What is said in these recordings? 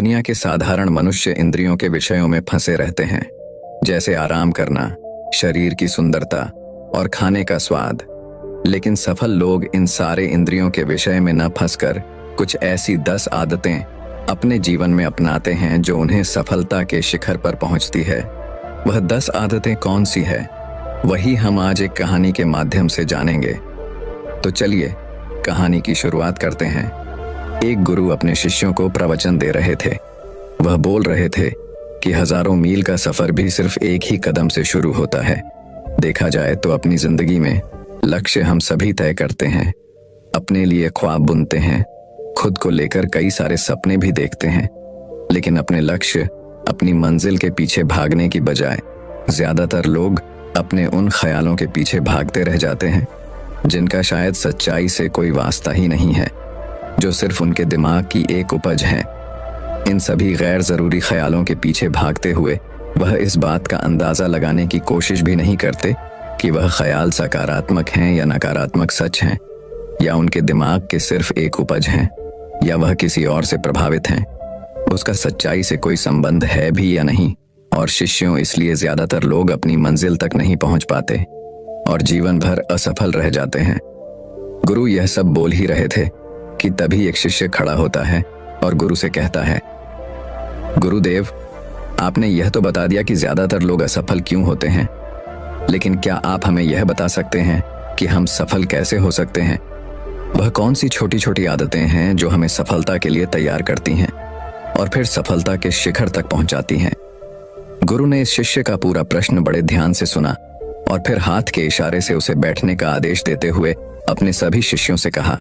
दुनिया के साधारण मनुष्य इंद्रियों के विषयों में फंसे रहते हैं, जैसे आराम करना, शरीर की सुंदरता और खाने का स्वाद। लेकिन सफल लोग इन सारे इंद्रियों के विषय में न फंसकर कुछ ऐसी 10 आदतें अपने जीवन में अपनाते हैं जो उन्हें सफलता के शिखर पर पहुंचती है। वह 10 आदतें कौन सी है, वही हम आज एक कहानी के माध्यम से जानेंगे। तो चलिए कहानी की शुरुआत करते हैं। एक गुरु अपने शिष्यों को प्रवचन दे रहे थे। वह बोल रहे थे कि हजारों मील का सफर भी सिर्फ एक ही कदम से शुरू होता है। देखा जाए तो अपनी जिंदगी में लक्ष्य हम सभी तय करते हैं, अपने लिए ख्वाब बुनते हैं, खुद को लेकर कई सारे सपने भी देखते हैं। लेकिन अपने लक्ष्य, अपनी मंजिल के पीछे भागने की बजाय ज्यादातर लोग अपने उन ख्यालों के पीछे भागते रह जाते हैं जिनका शायद सच्चाई से कोई वास्ता ही नहीं है, जो सिर्फ उनके दिमाग की एक उपज है। इन सभी गैर जरूरी ख्यालों के पीछे भागते हुए वह इस बात का अंदाजा लगाने की कोशिश भी नहीं करते कि वह ख्याल सकारात्मक हैं या नकारात्मक सच हैं, या उनके दिमाग के सिर्फ एक उपज हैं, या वह किसी और से प्रभावित हैं। उसका सच्चाई से कोई संबंध है भी या नहीं। और शिष्यों, इसलिए ज्यादातर लोग अपनी मंजिल तक नहीं पहुंच पाते और जीवन भर असफल रह जाते हैं। गुरु यह सब बोल ही रहे थे कि तभी एक शिष्य खड़ा होता है और गुरु से कहता है, गुरुदेव, आपने यह तो बता दिया कि ज्यादातर लोग असफल क्यों होते हैं, लेकिन क्या आप हमें यह बता सकते हैं कि हम सफल कैसे हो सकते हैं? वह कौन सी छोटी छोटी आदतें हैं जो हमें सफलता के लिए तैयार करती हैं और फिर सफलता के शिखर तक पहुंचाती हैं? गुरु ने इस शिष्य का पूरा प्रश्न बड़े ध्यान से सुना और फिर हाथ के इशारे से उसे बैठने का आदेश देते हुए अपने सभी शिष्यों से कहा,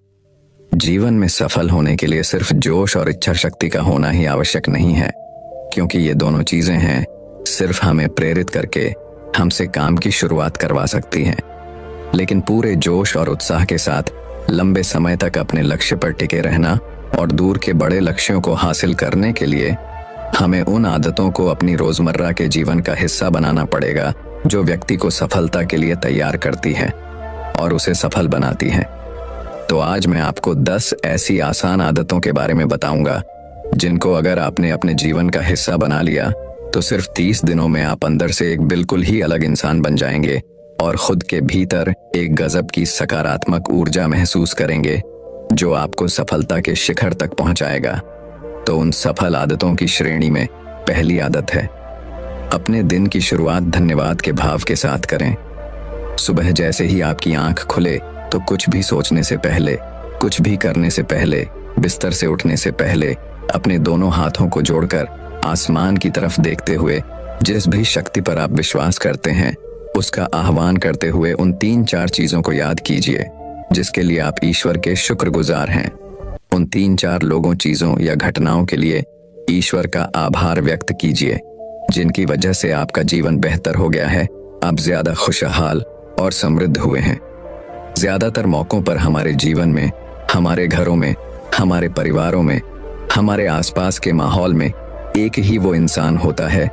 जीवन में सफल होने के लिए सिर्फ जोश और इच्छा शक्ति का होना ही आवश्यक नहीं है, क्योंकि ये दोनों चीजें हैं सिर्फ हमें प्रेरित करके हमसे काम की शुरुआत करवा सकती हैं। लेकिन पूरे जोश और उत्साह के साथ लंबे समय तक अपने लक्ष्य पर टिके रहना और दूर के बड़े लक्ष्यों को हासिल करने के लिए हमें उन आदतों को अपनी रोजमर्रा के जीवन का हिस्सा बनाना पड़ेगा जो व्यक्ति को सफलता के लिए तैयार करती है और उसे सफल बनाती है। तो आज मैं आपको 10 ऐसी आसान आदतों के बारे में बताऊंगा जिनको अगर आपने अपने जीवन का हिस्सा बना लिया तो सिर्फ 30 दिनों में आप अंदर से एक बिल्कुल ही अलग इंसान बन जाएंगे और खुद के भीतर एक गजब की सकारात्मक ऊर्जा महसूस करेंगे जो आपको सफलता के शिखर तक पहुंचाएगा। तो उन सफल आदतों की श्रेणी में पहली आदत है, अपने दिन की शुरुआत धन्यवाद के भाव के साथ करें। सुबह जैसे ही आपकी आंख खुले तो कुछ भी सोचने से पहले, कुछ भी करने से पहले, बिस्तर से उठने से पहले अपने दोनों हाथों को जोड़कर आसमान की तरफ देखते हुए जिस भी शक्ति पर आप विश्वास करते हैं उसका आह्वान करते हुए उन 3-4 चीजों को याद कीजिए जिसके लिए आप ईश्वर के शुक्रगुजार हैं। उन 3-4 लोगों, चीजों या घटनाओं के लिए ईश्वर का आभार व्यक्त कीजिए जिनकी वजह से आपका जीवन बेहतर हो गया है, आप ज्यादा खुशहाल और समृद्ध हुए हैं। ज्यादातर मौकों पर हमारे जीवन में, हमारे घरों में, हमारे परिवारों में, हमारे आसपास के माहौल में एक ही वो इंसान होता है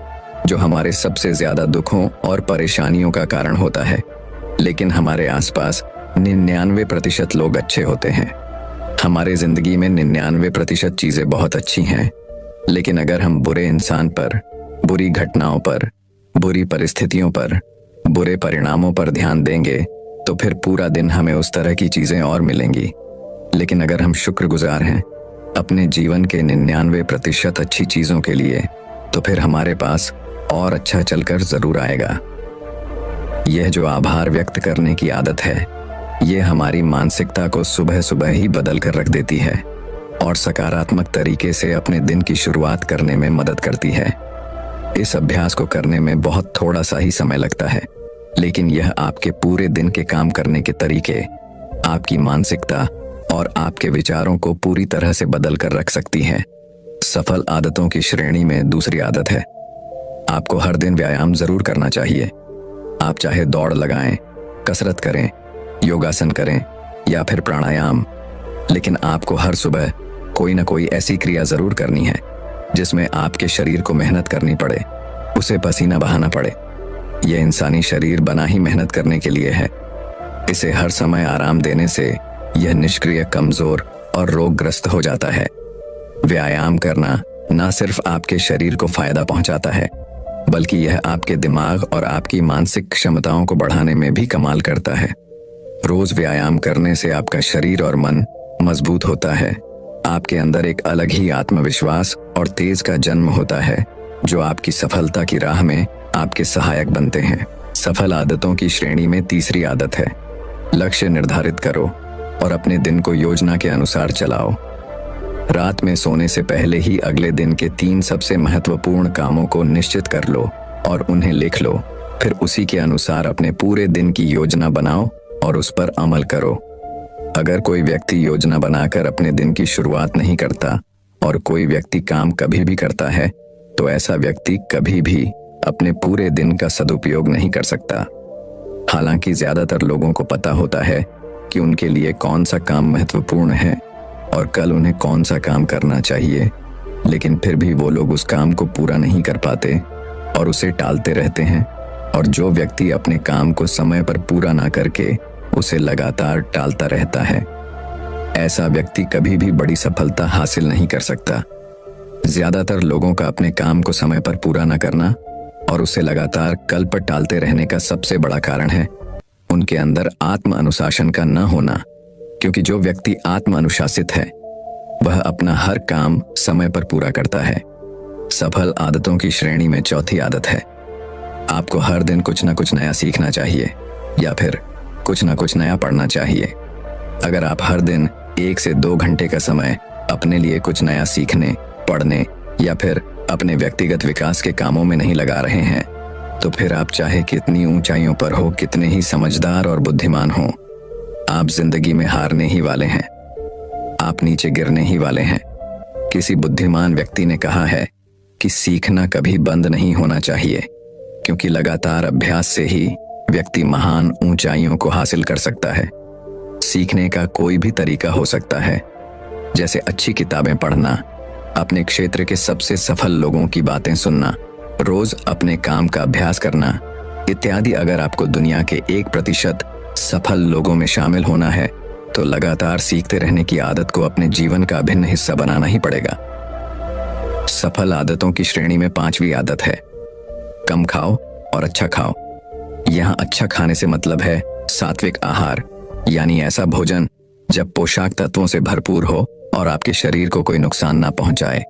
जो हमारे सबसे ज्यादा दुखों और परेशानियों का कारण होता है। लेकिन हमारे आसपास 99% लोग अच्छे होते हैं। हमारे जिंदगी में 99% चीजें बहुत अच्छी हैं, लेकिन अगर हम बुरे इंसान पर, बुरी घटनाओं पर, बुरी परिस्थितियों पर, बुरे परिणामों पर ध्यान देंगे तो फिर पूरा दिन हमें उस तरह की चीजें और मिलेंगी। लेकिन अगर हम शुक्रगुजार हैं अपने जीवन के 99% अच्छी चीजों के लिए, तो फिर हमारे पास और अच्छा चलकर जरूर आएगा। यह जो आभार व्यक्त करने की आदत है, ये हमारी मानसिकता को सुबह सुबह ही बदल कर रख देती है और सकारात्मक तरीके से अपने दिन की शुरुआत करने में मदद करती है। इस अभ्यास को करने में बहुत थोड़ा सा ही समय लगता है, लेकिन यह आपके पूरे दिन के काम करने के तरीके, आपकी मानसिकता और आपके विचारों को पूरी तरह से बदल कर रख सकती है। सफल आदतों की श्रेणी में दूसरी आदत है, आपको हर दिन व्यायाम जरूर करना चाहिए। आप चाहे दौड़ लगाएं, कसरत करें, योगासन करें या फिर प्राणायाम, लेकिन आपको हर सुबह कोई ना कोई ऐसी क्रिया जरूर करनी है जिसमें आपके शरीर को मेहनत करनी पड़े, उसे पसीना बहाना पड़े। यह इंसानी शरीर बना ही मेहनत करने के लिए है। इसे हर समय आराम देने से यह निष्क्रिय, कमजोर और रोगग्रस्त हो जाता है। व्यायाम करना न सिर्फ आपके शरीर को फायदा पहुंचाता है, बल्कि यह आपके दिमाग और आपकी मानसिक क्षमताओं को बढ़ाने में भी कमाल करता है। रोज व्यायाम करने से आपका शरीर और मन मजबूत होता है। आपके अंदर एक अलग ही आत्मविश्वास और तेज का जन्म होता है, जो आपकी सफलता की राह में आपके सहायक बनते हैं। सफल आदतों की श्रेणी में तीसरी आदत है, लक्ष्य निर्धारित करो और अपने दिन को योजना के अनुसार चलाओ। रात में सोने से पहले ही अगले दिन के 3 सबसे महत्वपूर्ण कामों को निश्चित कर लो और उन्हें लिख लो। फिर उसी के अनुसार अपने पूरे दिन की योजना बनाओ और उस पर अमल करो। अगर कोई व्यक्ति योजना बनाकर अपने दिन की शुरुआत नहीं करता और कोई व्यक्ति काम कभी भी करता है, तो ऐसा व्यक्ति कभी भी अपने पूरे दिन का सदुपयोग नहीं कर सकता। हालांकि ज्यादातर लोगों को पता होता है कि उनके लिए कौन सा काम महत्वपूर्ण है और कल उन्हें कौन सा काम करना चाहिए, लेकिन फिर भी वो लोग उस काम को पूरा नहीं कर पाते और उसे टालते रहते हैं। और जो व्यक्ति अपने काम को समय पर पूरा ना करके उसे लगातार टालता रहता है, ऐसा व्यक्ति कभी भी बड़ी सफलता हासिल नहीं कर सकता। ज्यादातर लोगों का अपने काम को समय पर पूरा न करना और उसे लगातार कल पर टालते रहने का सबसे बड़ा कारण है उनके अंदर आत्म अनुशासन का न होना। क्योंकि जो व्यक्ति आत्म अनुशासित है, वह अपना हर काम समय पर पूरा करता है। सफल आदतों की श्रेणी में चौथी आदत है, आपको हर दिन कुछ न कुछ नया सीखना चाहिए या फिर कुछ न कुछ नया पढ़ना चाहिए। अगर आप हर दिन 1 से 2 घंटे का समय अपने लिए कुछ नया सीखने, पढ़ने या फिर अपने व्यक्तिगत विकास के कामों में नहीं लगा रहे हैं, तो फिर आप चाहे कितनी ऊंचाइयों पर हो, कितने ही समझदार और बुद्धिमान हो, आप जिंदगी में हारने ही वाले हैं। आप नीचे गिरने ही वाले हैं। किसी बुद्धिमान व्यक्ति ने कहा है कि सीखना कभी बंद नहीं होना चाहिए, क्योंकि लगातार अभ्यास से ही व्यक्ति महान ऊंचाइयों को हासिल कर सकता है। सीखने का कोई भी तरीका हो सकता है, जैसे अच्छी किताबें पढ़ना, अपने क्षेत्र के सबसे सफल लोगों की बातें सुनना, रोज अपने काम का अभ्यास करना इत्यादि। अगर आपको दुनिया के 1% सफल लोगों में शामिल होना है, तो लगातार सीखते रहने की आदत को अपने जीवन का अभिन्न हिस्सा बनाना ही पड़ेगा। सफल आदतों की श्रेणी में 5वीं आदत है, कम खाओ और अच्छा खाओ। यहाँ अच्छा खाने से मतलब है सात्विक आहार, यानी ऐसा भोजन जब पोषक तत्वों से भरपूर हो और आपके शरीर को कोई नुकसान ना पहुंचाए।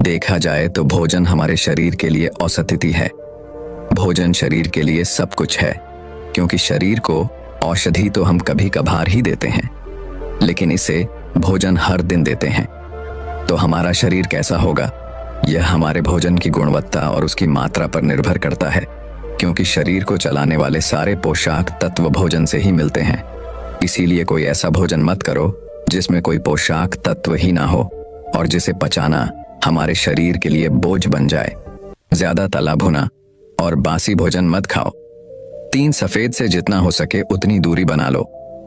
देखा जाए तो भोजन हमारे शरीर के लिए औषधि है। भोजन शरीर के लिए सब कुछ है, क्योंकि शरीर को औषधि तो हम कभी कभार ही देते हैं, लेकिन इसे भोजन हर दिन देते हैं। तो हमारा शरीर कैसा होगा, यह हमारे भोजन की गुणवत्ता और उसकी मात्रा पर निर्भर करता है, क्योंकि शरीर को चलाने वाले सारे पोषक तत्व भोजन से ही मिलते हैं। इसीलिए कोई ऐसा भोजन मत करो जिसमें कोई पोषक तत्व ही ना हो और जिसे पचाना हमारे शरीर के लिए बोझ बन जाए। ज्यादा तला भुना और बासी भोजन मत खाओ। 3 सफेद से जितना हो सके उतनी दूरी बना लो।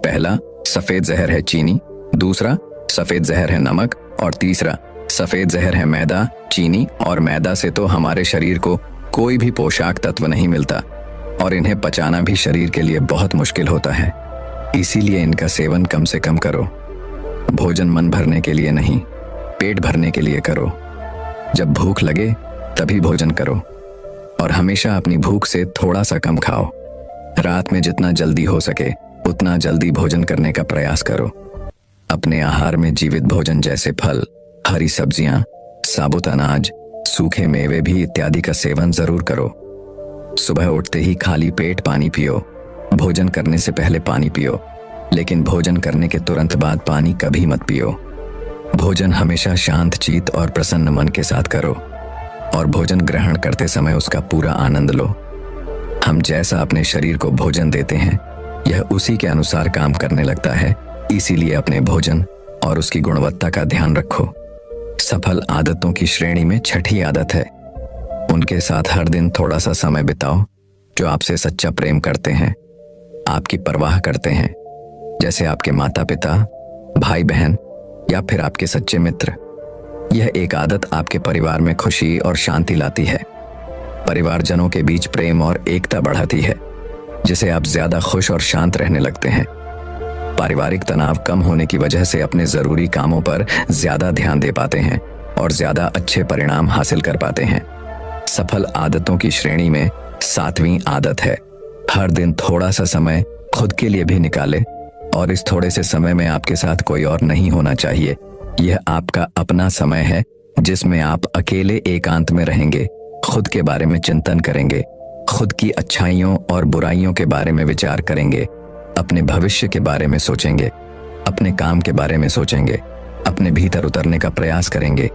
पहला सफेद जहर है चीनी, दूसरा सफेद जहर है नमक और तीसरा सफेद जहर है मैदा। चीनी और मैदा से तो हमारे शरीर को कोई भी पोषक तत्व नहीं मिलता और इन्हें पचाना भी शरीर के लिए बहुत मुश्किल होता है। इसीलिए इनका सेवन कम से कम करो। भोजन मन भरने के लिए नहीं, पेट भरने के लिए करो। जब भूख लगे तभी भोजन करो और हमेशा अपनी भूख से थोड़ा सा कम खाओ। रात में जितना जल्दी हो सके उतना जल्दी भोजन करने का प्रयास करो। अपने आहार में जीवित भोजन जैसे फल, हरी सब्जियां, साबुत अनाज, सूखे मेवे भी इत्यादि का सेवन जरूर करो। सुबह उठते ही खाली पेट पानी पियो। भोजन करने से पहले पानी पियो, लेकिन भोजन करने के तुरंत बाद पानी कभी मत पियो। भोजन हमेशा शांत चित्त और प्रसन्न मन के साथ करो और भोजन ग्रहण करते समय उसका पूरा आनंद लो। हम जैसा अपने शरीर को भोजन देते हैं, यह उसी के अनुसार काम करने लगता है। इसीलिए अपने भोजन और उसकी गुणवत्ता का ध्यान रखो। सफल आदतों की श्रेणी में 6ठी आदत है, उनके साथ हर दिन थोड़ा सा समय बिताओ जो आपसे सच्चा प्रेम करते हैं, आपकी परवाह करते हैं, जैसे आपके माता पिता, भाई बहन या फिर आपके सच्चे मित्र। यह एक आदत आपके परिवार में खुशी और शांति लाती है। परिवारजनों के बीच प्रेम और एकता बढ़ाती है, जिससे आप ज्यादा खुश और शांत रहने लगते हैं। पारिवारिक तनाव कम होने की वजह से अपने जरूरी कामों पर ज्यादा ध्यान दे पाते हैं और ज्यादा अच्छे परिणाम हासिल कर पाते हैं। सफल आदतों की श्रेणी में 7वीं आदत है, हर दिन थोड़ा सा समय खुद के लिए भी निकाले, और इस थोड़े से समय में आपके साथ कोई और नहीं होना चाहिए। यह आपका अपना समय है जिसमें आप अकेले एकांत में रहेंगे, खुद के बारे में चिंतन करेंगे, खुद की अच्छाइयों और बुराइयों के बारे में विचार करेंगे, अपने भविष्य के बारे में सोचेंगे, अपने काम के बारे में सोचेंगे, अपने भीतर उतरने का प्रयास करेंगे।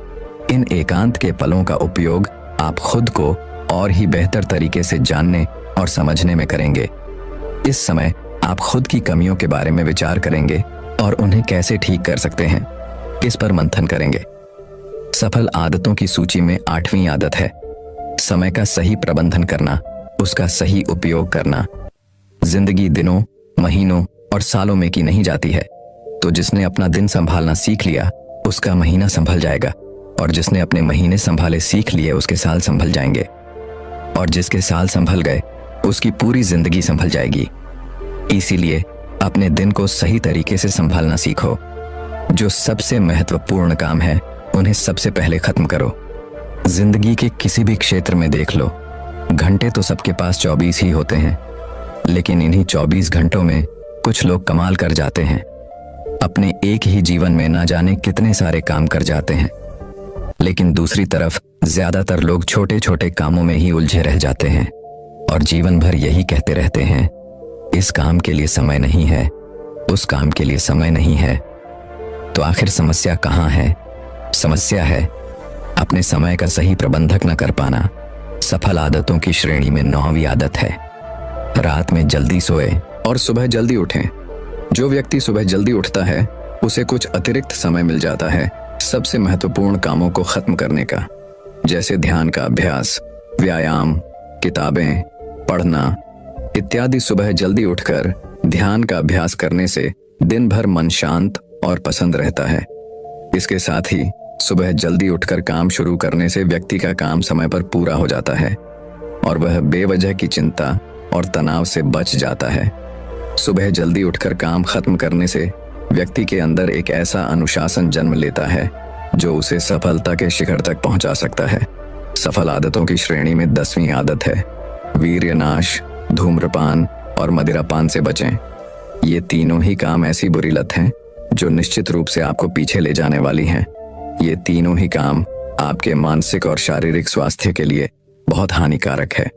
इन एकांत के पलों का उपयोग आप खुद को और ही बेहतर तरीके से जानने और समझने में करेंगे। इस समय आप खुद की कमियों के बारे में विचार करेंगे और उन्हें कैसे ठीक कर सकते हैं, इस पर मंथन करेंगे। सफल आदतों की सूची में 8वीं आदत है, समय का सही प्रबंधन करना, उसका सही उपयोग करना। जिंदगी दिनों, महीनों और सालों में की नहीं जाती है, तो जिसने अपना दिन संभालना सीख लिया उसका महीना संभल जाएगा, और जिसने अपने महीने संभाले सीख लिए उसके साल संभल जाएंगे, और जिसके साल संभल गए उसकी पूरी जिंदगी संभल जाएगी। इसीलिए अपने दिन को सही तरीके से संभालना सीखो। जो सबसे महत्वपूर्ण काम है उन्हें सबसे पहले खत्म करो। जिंदगी के किसी भी क्षेत्र में देख लो, घंटे तो सबके पास 24 ही होते हैं, लेकिन इन्हीं 24 घंटों में कुछ लोग कमाल कर जाते हैं। अपने एक ही जीवन में ना जाने कितने सारे काम कर जाते हैं, लेकिन दूसरी तरफ ज्यादातर लोग छोटे छोटे कामों में ही उलझे रह जाते हैं और जीवन भर यही कहते रहते हैं, इस काम के लिए समय नहीं है, उस काम के लिए समय नहीं है। तो आखिर समस्या कहाँ है? समस्या है अपने समय का सही प्रबंधक न कर पाना। सफल आदतों की श्रेणी में 9वीं आदत है, रात में जल्दी सोए और सुबह जल्दी उठें। जो व्यक्ति सुबह जल्दी उठता है उसे कुछ अतिरिक्त समय मिल जाता है सबसे महत्वपूर्ण कामों को खत्म करने का, जैसे ध्यान का अभ्यास, व्यायाम, किताबें पढ़ना इत्यादि। सुबह जल्दी उठकर ध्यान का अभ्यास करने से दिन भर मन शांत और पसंद रहता है। इसके साथ ही सुबह जल्दी उठकर काम शुरू करने से व्यक्ति का काम समय पर पूरा हो जाता है और वह बेवजह की चिंता और तनाव से बच जाता है। सुबह जल्दी उठकर काम खत्म करने से व्यक्ति के अंदर एक ऐसा अनुशासन जन्म लेता है जो उसे सफलता के शिखर तक पहुंचा सकता है। सफल आदतों की श्रेणी में 10वीं आदत है, वीर्यनाश, धूम्रपान और मदिरापान से बचें। ये तीनों ही काम ऐसी बुरी लत हैं जो निश्चित रूप से आपको पीछे ले जाने वाली हैं। ये तीनों ही काम आपके मानसिक और शारीरिक स्वास्थ्य के लिए बहुत हानिकारक है।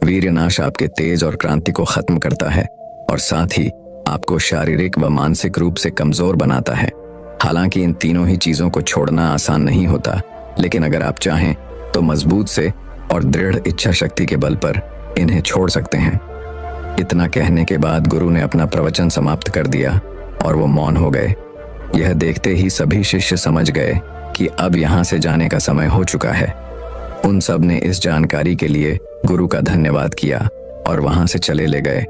वीर्यनाश आपके तेज और क्रांति को खत्म करता है और साथ ही आपको शारीरिक व मानसिक रूप से कमजोर बनाता है। हालांकि इन तीनों ही चीजों को छोड़ना आसान नहीं होता, लेकिन अगर आप चाहें तो मजबूत से और दृढ़ इच्छा शक्ति के बल पर इन्हें छोड़ सकते हैं। इतना कहने के बाद गुरु ने अपना प्रवचन समाप्त कर दिया और वो मौन हो गए। यह देखते ही सभी शिष्य समझ गए कि अब यहाँ से जाने का समय हो चुका है। उन सब ने इस जानकारी के लिए गुरु का धन्यवाद किया और वहां से चले ले गए।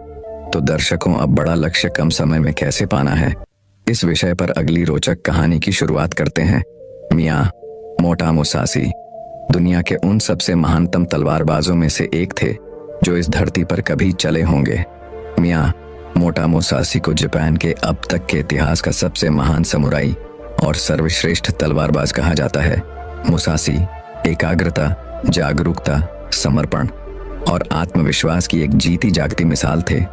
तो दर्शकों, अब बड़ा लक्ष्य कम समय में कैसे पाना है, इस विषय पर अगली रोचक कहानी की शुरुआत करते हैं। मियाँ मोटा मुसासी दुनिया के उन सबसे महानतम तलवारबाजों में से एक थे जो इस धरती पर कभी चले होंगे। मियाँ मोटा मुसासी को जापान के अब तक के इतिहास का सबसे महान समुराई और सर्वश्रेष्ठ तलवारबाज कहा जाता है। मुसासी एकाग्रता, जागरूकता, समर्पण और आत्मविश्वास की एक जीती जागती मिसाल थे।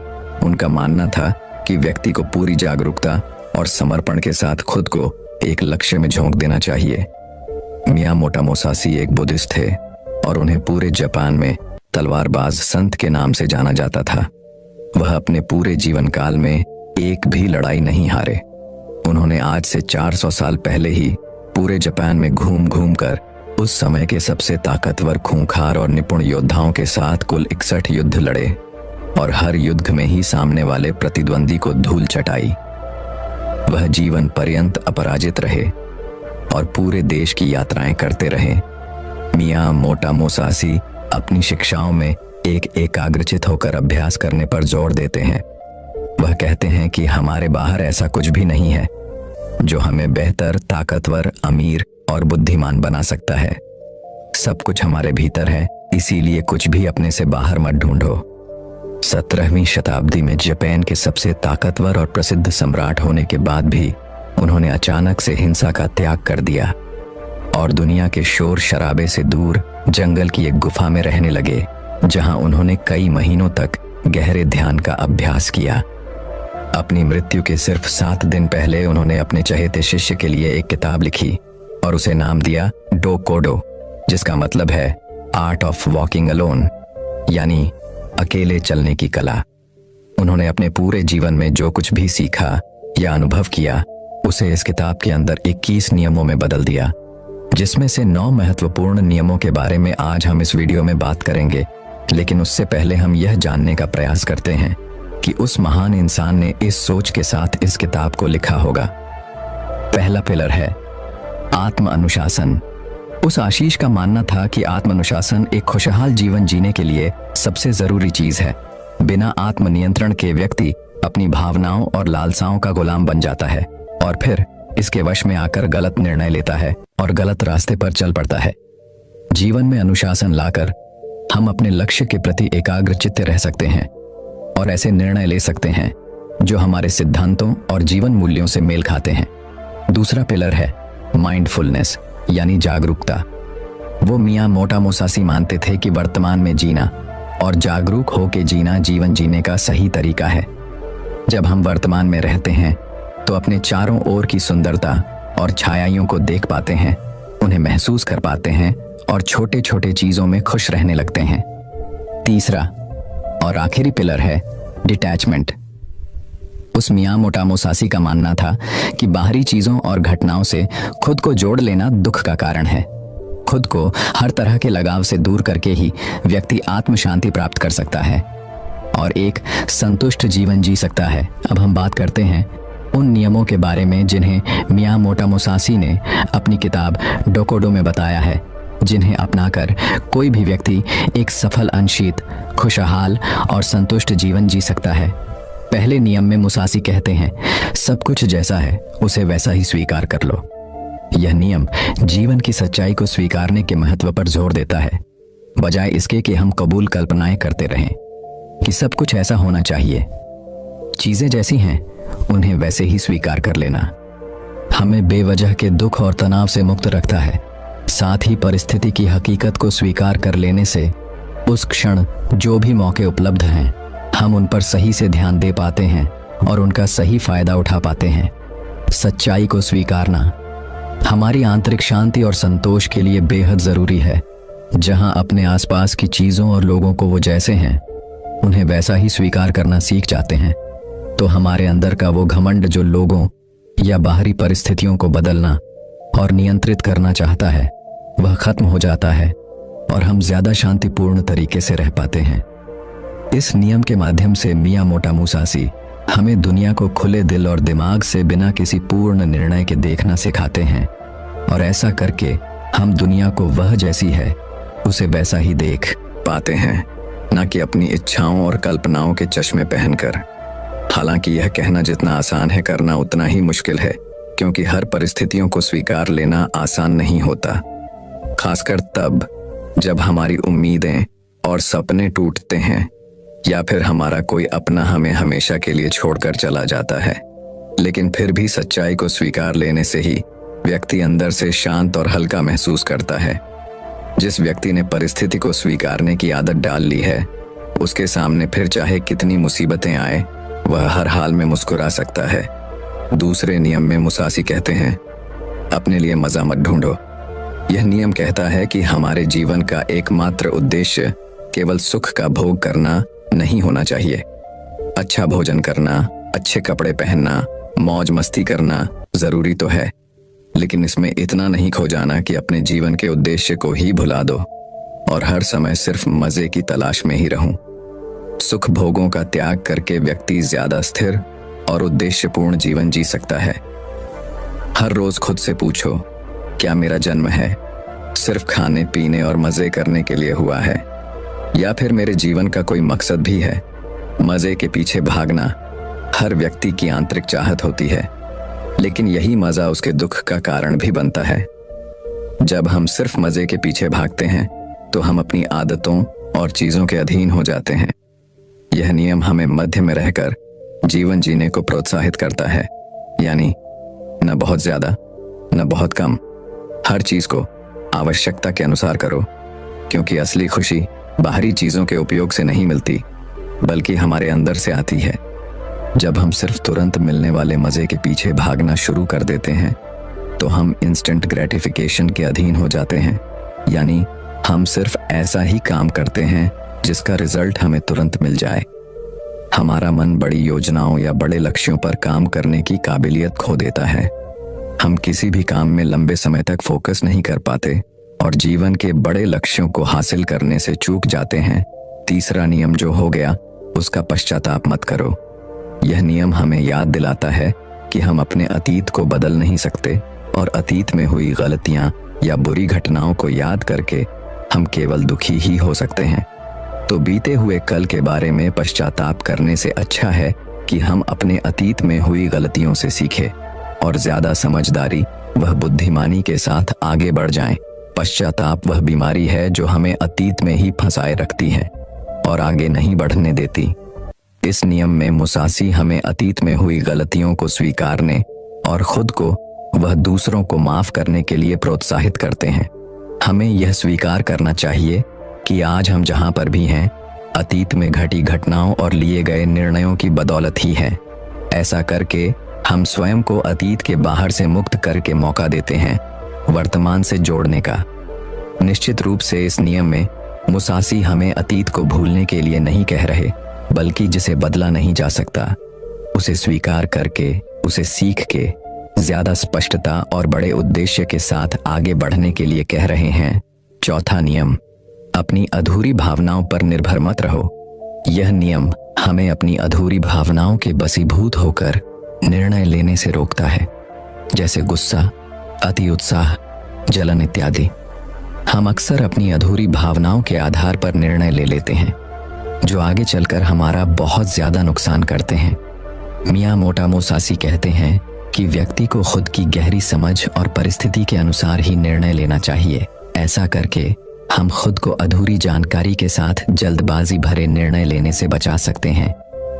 उनका मानना था कि व्यक्ति को पूरी जागरूकता और समर्पण के साथ खुद को एक लक्ष्य में झोंक देना चाहिए। मियाँ मोटा मुसासी एक बुद्धिस्ट थे और उन्हें पूरे जापान में तलवारबाज संत के नाम से जाना जाता था। वह अपने पूरे जीवन काल में एक भी लड़ाई नहीं हारे। उन्होंने आज से 400 साल पहले ही पूरे जापान में घूम घूम कर उस समय के सबसे ताकतवर, खूंखार और निपुण योद्धाओं के साथ कुल 61 युद्ध लड़े और हर युद्ध में ही सामने वाले प्रतिद्वंदी को धूल चटाई। वह जीवन पर्यंत अपराजित रहे और पूरे देश की यात्राएं करते रहे। मियाँ मोटा मुसासी अपनी शिक्षाओं में एक एकाग्रचित होकर अभ्यास करने पर जोर देते हैं। वह कहते हैं कि हमारे बाहर ऐसा कुछ भी नहीं है जो हमें बेहतर, ताकतवर, अमीर और बुद्धिमान बना सकता है। सब कुछ हमारे भीतर है, इसीलिए कुछ भी अपने से बाहर मत ढूंढो। 17वीं शताब्दी में जापान के सबसे ताकतवर और प्रसिद्ध सम्राट होने के बाद भी उन्होंने अचानक से हिंसा का त्याग कर दिया और दुनिया के शोर शराबे से दूर जंगल की एक गुफा में रहने लगे, जहां उन्होंने कई महीनों तक गहरे ध्यान का अभ्यास किया। अपनी मृत्यु के सिर्फ 7 दिन पहले उन्होंने अपने चहेते शिष्य के लिए एक किताब लिखी और उसे नाम दिया डो कोडो, जिसका मतलब है आर्ट ऑफ वॉकिंग अलोन, यानी अकेले चलने की कला। उन्होंने अपने पूरे जीवन में जो कुछ भी सीखा या अनुभव किया उसे इस किताब के अंदर 21 नियमों में बदल दिया, जिसमें से 9 महत्वपूर्ण नियमों के बारे में आज हम इस वीडियो में बात करेंगे। लेकिन उससे पहले हम यह जानने का प्रयास करते हैं कि उस महान इंसान ने इस सोच के साथ इस किताब को लिखा होगा। पहला पिलर है आत्म अनुशासन। उस आशीष का मानना था कि आत्म अनुशासन एक खुशहाल जीवन जीने के लिए सबसे जरूरी चीज है। बिना आत्म नियंत्रण के व्यक्ति अपनी भावनाओं और लालसाओं का गुलाम बन जाता है और फिर इसके वश में आकर गलत निर्णय लेता है और गलत रास्ते पर चल पड़ता है। जीवन में अनुशासन लाकर हम अपने लक्ष्य के प्रति एकाग्रचित्त रह सकते हैं और ऐसे निर्णय ले सकते हैं जो हमारे सिद्धांतों और जीवन मूल्यों से मेल खाते हैं। दूसरा पिलर है माइंडफुलनेस, यानी जागरूकता। वो मियां मोटा मुसासी मानते थे कि वर्तमान में जीना और जागरूक होकर जीना जीवन जीने का सही तरीका है। जब हम वर्तमान में रहते हैं तो अपने चारों ओर की सुंदरता और छायाइयों को देख पाते हैं, उन्हें महसूस कर पाते हैं और छोटे छोटे चीजों में खुश रहने लगते हैं। तीसरा और आखिरी पिलर है डिटैचमेंट। उस मियां मोटा मुसासी का मानना था कि बाहरी चीजों और घटनाओं से खुद को जोड़ लेना दुख का कारण है। खुद को हर तरह के लगाव से दूर करके ही व्यक्ति आत्म शांति प्राप्त कर सकता है और एक संतुष्ट जीवन जी सकता है। अब हम बात करते हैं उन नियमों के बारे में जिन्हें मियां मोटा मुसासी ने अपनी किताब डोकोडो में बताया है, जिन्हें अपनाकर कोई भी व्यक्ति एक सफल, अनशीत, खुशहाल और संतुष्ट जीवन जी सकता है। पहले नियम में मुसासी कहते हैं, सब कुछ जैसा है उसे वैसा ही स्वीकार कर लो। यह नियम जीवन की सच्चाई को स्वीकारने के महत्व पर जोर देता है, बजाय इसके कि हम कबूल कल्पनाएं करते रहें कि सब कुछ ऐसा होना चाहिए। चीजें जैसी हैं उन्हें वैसे ही स्वीकार कर लेना हमें बेवजह के दुख और तनाव से मुक्त रखता है। साथ ही परिस्थिति की हकीकत को स्वीकार कर लेने से उस क्षण जो भी मौके उपलब्ध हैं हम उन पर सही से ध्यान दे पाते हैं और उनका सही फायदा उठा पाते हैं। सच्चाई को स्वीकारना हमारी आंतरिक शांति और संतोष के लिए बेहद जरूरी है। जहां अपने आसपास की चीजों और लोगों को वो जैसे हैं उन्हें वैसा ही स्वीकार करना सीख जाते हैं तो हमारे अंदर का वो घमंड जो लोगों या बाहरी परिस्थितियों को बदलना और नियंत्रित करना चाहता है वह खत्म हो जाता है और हम ज्यादा शांतिपूर्ण तरीके से रह पाते हैं। इस नियम के माध्यम से मियां मोटा मुसासी हमें दुनिया को खुले दिल और दिमाग से बिना किसी पूर्ण निर्णय के देखना सिखाते हैं और ऐसा करके हम दुनिया को वह जैसी है उसे वैसा ही देख पाते हैं, न कि अपनी इच्छाओं और कल्पनाओं के चश्मे पहनकर। हालांकि यह कहना जितना आसान है करना उतना ही मुश्किल है, क्योंकि हर परिस्थितियों को स्वीकार लेना आसान नहीं होता, खासकर तब जब हमारी उम्मीदें और सपने टूटते हैं या फिर हमारा कोई अपना हमें हमेशा के लिए छोड़कर चला जाता है। लेकिन फिर भी सच्चाई को स्वीकार लेने से ही व्यक्ति अंदर से शांत और हल्का महसूस करता है। जिस व्यक्ति ने परिस्थिति को स्वीकारने की आदत डाल ली है उसके सामने फिर चाहे कितनी मुसीबतें आए वह हर हाल में मुस्कुरा सकता है। दूसरे नियम में मुसासी कहते हैं, अपने लिए मजा मत ढूंढो। यह नियम कहता है कि हमारे जीवन का एकमात्र उद्देश्य केवल सुख का भोग करना नहीं होना चाहिए। अच्छा भोजन करना, अच्छे कपड़े पहनना, मौज मस्ती करना जरूरी तो है, लेकिन इसमें इतना नहीं खो जाना कि अपने जीवन के उद्देश्य को ही भुला दो और हर समय सिर्फ मजे की तलाश में ही रहूं। सुख भोगों का त्याग करके व्यक्ति ज्यादा स्थिर और उद्देश्यपूर्ण जीवन जी सकता है। हर रोज खुद से पूछो, क्या मेरा जन्म है सिर्फ खाने पीने और मजे करने के लिए हुआ है, या फिर मेरे जीवन का कोई मकसद भी है? मजे के पीछे भागना हर व्यक्ति की आंतरिक चाहत होती है, लेकिन यही मजा उसके दुख का कारण भी बनता है। जब हम सिर्फ मजे के पीछे भागते हैं तो हम अपनी आदतों और चीजों के अधीन हो जाते हैं। यह नियम हमें मध्य में रहकर जीवन जीने को प्रोत्साहित करता है, यानी न बहुत ज्यादा न बहुत कम, हर चीज को आवश्यकता के अनुसार करो, क्योंकि असली खुशी बाहरी चीजों के उपयोग से नहीं मिलती, बल्कि हमारे अंदर से आती है। जब हम सिर्फ तुरंत मिलने वाले मजे के पीछे भागना शुरू कर देते हैं तो हम इंस्टेंट ग्रेटिफिकेशन के अधीन हो जाते हैं, यानी हम सिर्फ ऐसा ही काम करते हैं जिसका रिजल्ट हमें तुरंत मिल जाए। हमारा मन बड़ी योजनाओं या बड़े लक्ष्यों पर काम करने की काबिलियत खो देता है। हम किसी भी काम में लंबे समय तक फोकस नहीं कर पाते और जीवन के बड़े लक्ष्यों को हासिल करने से चूक जाते हैं। तीसरा नियम जो हो गया, उसका पश्चाताप मत करो। यह नियम हमें याद दिलाता है कि हम अपने अतीत को बदल नहीं सकते और अतीत में हुई गलतियां या बुरी घटनाओं को याद करके हम केवल दुखी ही हो सकते हैं। तो बीते हुए कल के बारे में पश्चाताप करने से अच्छा है कि हम अपने अतीत में हुई गलतियों से सीखें और ज्यादा समझदारी वह बुद्धिमानी के साथ आगे बढ़ जाएं। पश्चाताप वह बीमारी है जो हमें अतीत में ही फंसाए रखती है और आगे नहीं बढ़ने देती। इस नियम में मुसासी हमें अतीत में हुई गलतियों को स्वीकारने और खुद को वह दूसरों को माफ करने के लिए प्रोत्साहित करते हैं। हमें यह स्वीकार करना चाहिए कि आज हम जहां पर भी हैं, अतीत में घटी घटनाओं और लिए गए निर्णयों की बदौलत ही है। ऐसा करके हम स्वयं को अतीत के बाहर से मुक्त करके मौका देते हैं वर्तमान से जोड़ने का। निश्चित रूप से इस नियम में मुसासी हमें अतीत को भूलने के लिए नहीं कह रहे, बल्कि जिसे बदला नहीं जा सकता उसे स्वीकार करके, उसे सीख के ज्यादा स्पष्टता और बड़े उद्देश्य के साथ आगे बढ़ने के लिए कह रहे हैं। चौथा नियम, अपनी अधूरी भावनाओं पर निर्भर मत रहो। यह नियम हमें अपनी अधूरी भावनाओं के बसीभूत होकर निर्णय लेने से रोकता है, जैसे गुस्सा, अति उत्साह, जलन इत्यादि। हम अक्सर अपनी अधूरी भावनाओं के आधार पर निर्णय ले लेते हैं जो आगे चलकर हमारा बहुत ज्यादा नुकसान करते हैं। मियां मोटा मुसासी कहते हैं कि व्यक्ति को खुद की गहरी समझ और परिस्थिति के अनुसार ही निर्णय लेना चाहिए। ऐसा करके हम खुद को अधूरी जानकारी के साथ जल्दबाजी भरे निर्णय लेने से बचा सकते हैं,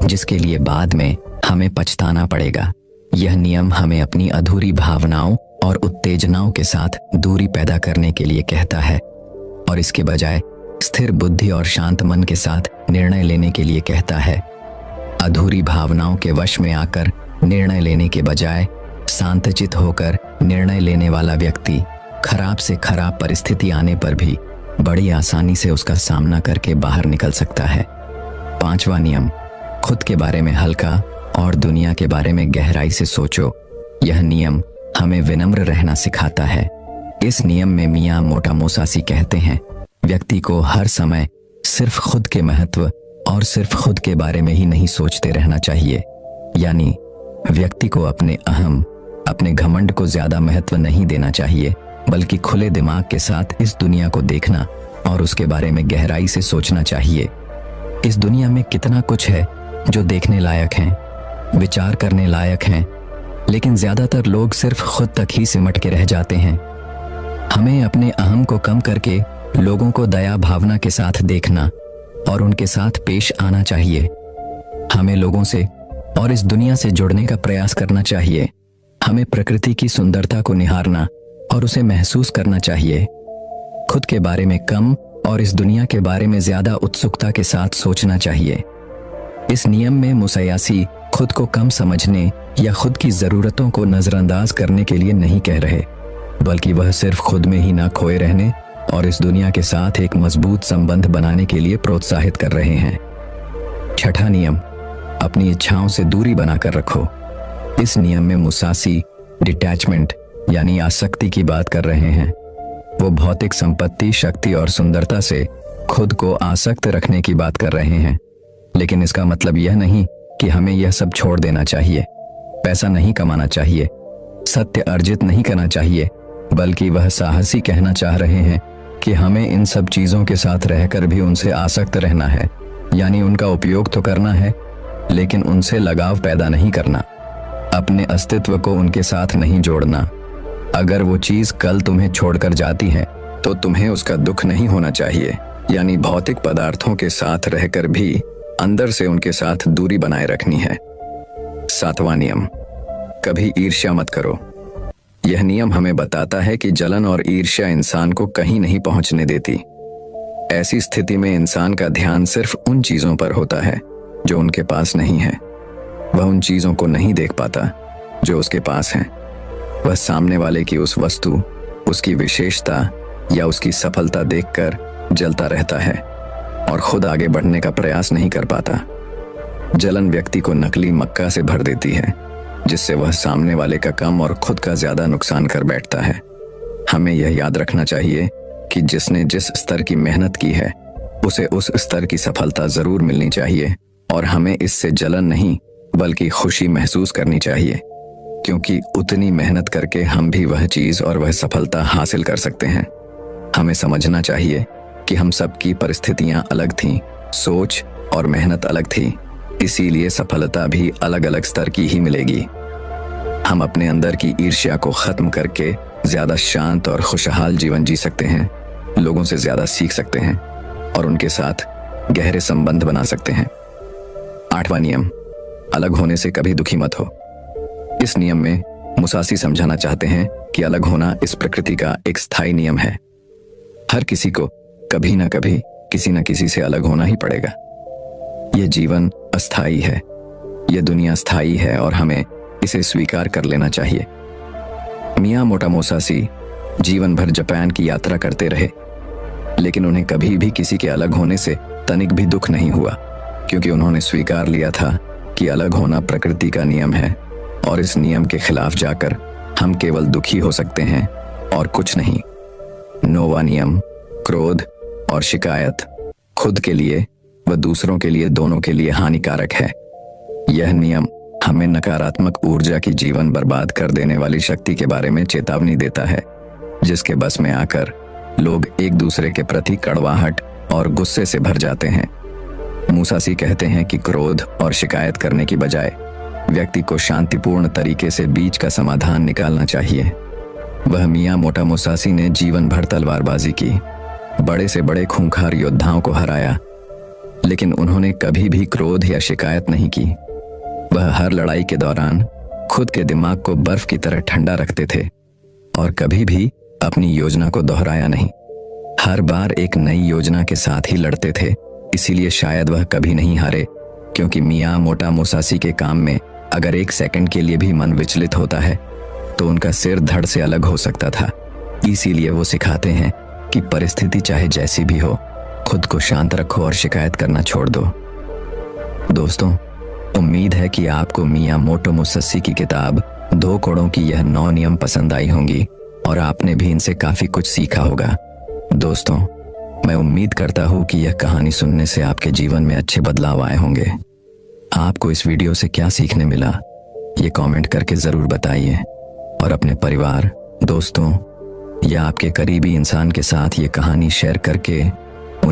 जिसके लिए बाद में हमें पछताना पड़ेगा। यह नियम हमें अपनी अधूरी भावनाओं और उत्तेजनाओं के साथ दूरी पैदा करने के लिए कहता है और इसके बजाय स्थिर बुद्धि और शांत मन के साथ निर्णय लेने के लिए कहता है। अधूरी भावनाओं के वश में आकर निर्णय लेने के बजाय शांतचित होकर निर्णय लेने वाला व्यक्ति खराब से खराब परिस्थिति आने पर भी बड़ी आसानी से उसका सामना करके बाहर निकल सकता है। पांचवा नियम, खुद के बारे में हल्का और दुनिया के बारे में गहराई से सोचो। यह नियम हमें विनम्र रहना सिखाता है। इस नियम में मियां मोटा मुसासी कहते हैं, व्यक्ति को हर समय सिर्फ खुद के महत्व और सिर्फ खुद के बारे में ही नहीं सोचते रहना चाहिए। यानी व्यक्ति को अपने घमंड को ज्यादा महत्व नहीं देना चाहिए, बल्कि खुले दिमाग के साथ इस दुनिया को देखना और उसके बारे में गहराई से सोचना चाहिए। इस दुनिया में कितना कुछ है जो देखने लायक है, विचार करने लायक हैं, लेकिन ज्यादातर लोग सिर्फ खुद तक ही सिमट के रह जाते हैं। हमें अपने अहम को कम करके लोगों को दया भावना के साथ देखना और उनके साथ पेश आना चाहिए। हमें लोगों से और इस दुनिया से जुड़ने का प्रयास करना चाहिए। हमें प्रकृति की सुंदरता को निहारना और उसे महसूस करना चाहिए। खुद के बारे में कम और इस दुनिया के बारे में ज्यादा उत्सुकता के साथ सोचना चाहिए। इस नियम में मुसयासी खुद को कम समझने या खुद की जरूरतों को नजरअंदाज करने के लिए नहीं कह रहे, बल्कि वह सिर्फ खुद में ही ना खोए रहने और इस दुनिया के साथ एक मजबूत संबंध बनाने के लिए प्रोत्साहित कर रहे हैं। छठा नियम, अपनी इच्छाओं से दूरी बनाकर रखो। इस नियम में मुसासी डिटैचमेंट यानी आसक्ति की बात कर रहे हैं। वो भौतिक संपत्ति, शक्ति और सुंदरता से खुद को आसक्त रखने की बात कर रहे हैं, लेकिन इसका मतलब यह नहीं कि हमें यह सब छोड़ देना चाहिए। पैसा नहीं कमाना चाहिए, सत्य अर्जित नहीं करना चाहिए, बल्कि वह साहसी कहना चाह रहे हैं कि हमें इन सब चीजों के साथ रहकर भी उनसे आसक्त रहना है। यानी उनका उपयोग तो करना है, लेकिन उनसे लगाव पैदा नहीं करना, अपने अस्तित्व को उनके साथ नहीं जोड़ना। अगर वो चीज कल तुम्हें छोड़कर जाती है तो तुम्हें उसका दुख नहीं होना चाहिए। यानी भौतिक पदार्थों के साथ रहकर भी अंदर से उनके साथ दूरी बनाए रखनी है। सातवां नियम, कभी ईर्ष्या मत करो। यह नियम हमें बताता है कि जलन और ईर्ष्या इंसान को कहीं नहीं पहुंचने देती। ऐसी स्थिति में इंसान का ध्यान सिर्फ उन चीजों पर होता है जो उनके पास नहीं है। वह उन चीजों को नहीं देख पाता जो उसके पास हैं। वह सामने वाले की उस वस्तु, उसकी विशेषता या उसकी सफलता देखकर जलता रहता है और खुद आगे बढ़ने का प्रयास नहीं कर पाता। जलन व्यक्ति को नकली मक्का से भर देती है, जिससे वह सामने वाले का कम और खुद का ज्यादा नुकसान कर बैठता है। हमें यह याद रखना चाहिए कि जिसने जिस स्तर की मेहनत की है उसे उस स्तर की सफलता जरूर मिलनी चाहिए और हमें इससे जलन नहीं बल्कि खुशी महसूस करनी चाहिए, क्योंकि उतनी मेहनत करके हम भी वह चीज और वह सफलता हासिल कर सकते हैं। हमें समझना चाहिए कि हम सबकी परिस्थितियां अलग थीं, सोच और मेहनत अलग थी, इसीलिए सफलता भी अलग अलग स्तर की ही मिलेगी। हम अपने अंदर की ईर्ष्या को खत्म करके ज्यादा शांत और खुशहाल जीवन जी सकते हैं, लोगों से ज्यादा सीख सकते हैं और उनके साथ गहरे संबंध बना सकते हैं। 8वां नियम, अलग होने से कभी दुखी मत हो। इस नियम में मुसासी समझाना चाहते हैं कि अलग होना इस प्रकृति का एक स्थायी नियम है। हर किसी को कभी ना कभी किसी न किसी से अलग होना ही पड़ेगा। यह जीवन अस्थायी है, यह दुनिया स्थायी है और हमें इसे स्वीकार कर लेना चाहिए। मियाँ मोटा मोसासी जीवन भर जापान की यात्रा करते रहे, लेकिन उन्हें कभी भी किसी के अलग होने से तनिक भी दुख नहीं हुआ, क्योंकि उन्होंने स्वीकार लिया था कि अलग होना प्रकृति का नियम है और इस नियम के खिलाफ जाकर हम केवल दुखी हो सकते हैं और कुछ नहीं। 9वां नियम, क्रोध और शिकायत खुद के लिए व दूसरों के लिए, दोनों के लिए हानिकारक है। यह नियम हमें नकारात्मक ऊर्जा की जीवन बर्बाद कर देने वाली शक्ति के बारे में चेतावनी देता है, जिसके बस में आकर लोग एक दूसरे के प्रति कड़वाहट और गुस्से से भर जाते हैं। मुसासी कहते हैं कि क्रोध और शिकायत करने की बजाय व्यक्ति को शांतिपूर्ण तरीके से बीच का समाधान निकालना चाहिए। वह मियाँ मोटा मुसासी ने जीवन भर तलवारबाजी की, बड़े से बड़े खूंखार योद्धाओं को हराया, लेकिन उन्होंने कभी भी क्रोध या शिकायत नहीं की। वह हर लड़ाई के दौरान खुद के दिमाग को बर्फ की तरह ठंडा रखते थे और कभी भी अपनी योजना को दोहराया नहीं। हर बार एक नई योजना के साथ ही लड़ते थे, इसीलिए शायद वह कभी नहीं हारे, क्योंकि मियाँ मोटा मुसासी के काम में अगर एक सेकंड के लिए भी मन विचलित होता है तो उनका सिर धड़ से अलग हो सकता था। इसीलिए वो सिखाते हैं कि परिस्थिति चाहे जैसी भी हो, खुद को शांत रखो और शिकायत करना छोड़ दो। दोस्तों, उम्मीद है कि आपको मियाँ मोटो मुसासी की किताब 2 कोड़ों की यह 9 नियम पसंद आई होंगी और आपने भी इनसे काफी कुछ सीखा होगा। दोस्तों, मैं उम्मीद करता हूँ कि यह कहानी सुनने से आपके जीवन में अच्छे बदलाव आए होंगे। आपको इस वीडियो से क्या सीखने मिला, ये कमेंट करके जरूर बताइए और अपने परिवार, दोस्तों या आपके करीबी इंसान के साथ ये कहानी शेयर करके